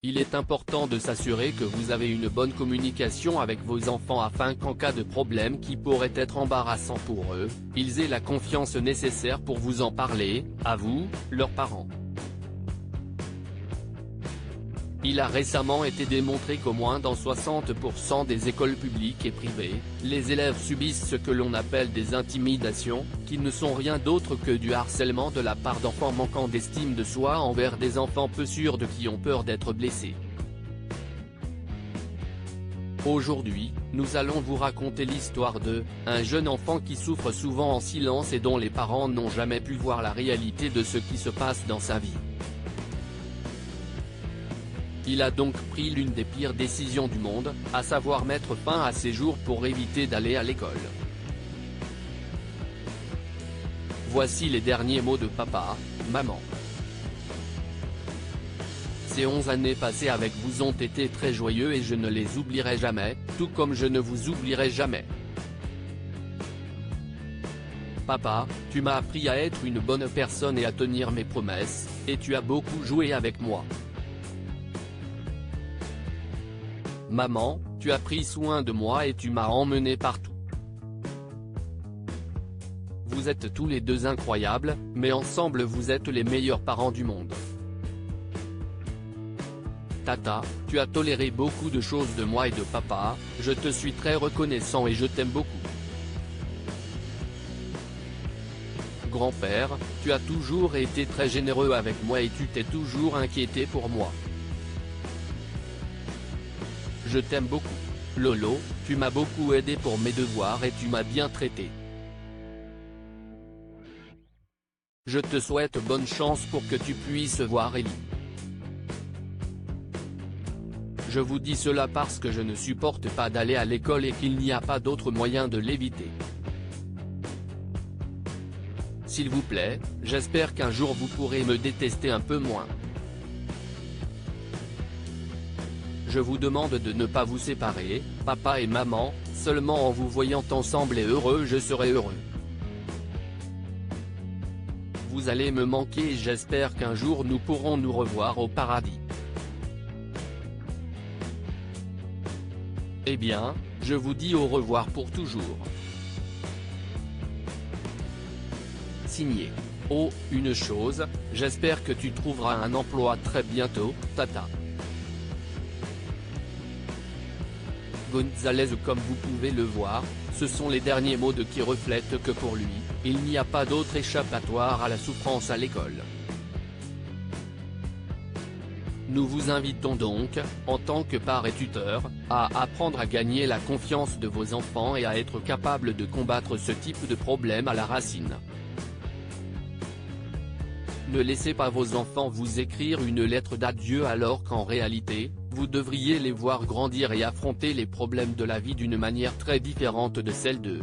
Il est important de s'assurer que vous avez une bonne communication avec vos enfants afin qu'en cas de problème qui pourrait être embarrassant pour eux, ils aient la confiance nécessaire pour vous en parler, à vous, leurs parents. Il a récemment été démontré qu'au moins dans 60% des écoles publiques et privées, les élèves subissent ce que l'on appelle des intimidations, qui ne sont rien d'autre que du harcèlement de la part d'enfants manquant d'estime de soi envers des enfants peu sûrs de qui ont peur d'être blessés. Aujourd'hui, nous allons vous raconter l'histoire un jeune enfant qui souffre souvent en silence et dont les parents n'ont jamais pu voir la réalité de ce qui se passe dans sa vie. Il a donc pris l'une des pires décisions du monde, à savoir mettre fin à ses jours pour éviter d'aller à l'école. Voici les derniers mots de papa, maman. Ces 11 années passées avec vous ont été très joyeux et je ne les oublierai jamais, tout comme je ne vous oublierai jamais. Papa, tu m'as appris à être une bonne personne et à tenir mes promesses, et tu as beaucoup joué avec moi. Maman, tu as pris soin de moi et tu m'as emmené partout. Vous êtes tous les deux incroyables, mais ensemble vous êtes les meilleurs parents du monde. Tata, tu as toléré beaucoup de choses de moi et de papa, je te suis très reconnaissant et je t'aime beaucoup. Grand-père, tu as toujours été très généreux avec moi et tu t'es toujours inquiété pour moi. Je t'aime beaucoup. Lolo, tu m'as beaucoup aidé pour mes devoirs et tu m'as bien traité. Je te souhaite bonne chance pour que tu puisses voir Ellie. Je vous dis cela parce que je ne supporte pas d'aller à l'école et qu'il n'y a pas d'autre moyen de l'éviter. S'il vous plaît, j'espère qu'un jour vous pourrez me détester un peu moins. Je vous demande de ne pas vous séparer, papa et maman, seulement en vous voyant ensemble et heureux je serai heureux. Vous allez me manquer et j'espère qu'un jour nous pourrons nous revoir au paradis. Eh bien, je vous dis au revoir pour toujours. Signé. Oh, une chose, j'espère que tu trouveras un emploi très bientôt, tata. Gonzalez. Comme vous pouvez le voir, ce sont les derniers mots de qui reflètent que pour lui, il n'y a pas d'autre échappatoire à la souffrance à l'école. Nous vous invitons donc, en tant que parents et tuteurs, à apprendre à gagner la confiance de vos enfants et à être capable de combattre ce type de problème à la racine. Ne laissez pas vos enfants vous écrire une lettre d'adieu alors qu'en réalité, vous devriez les voir grandir et affronter les problèmes de la vie d'une manière très différente de celle d'eux.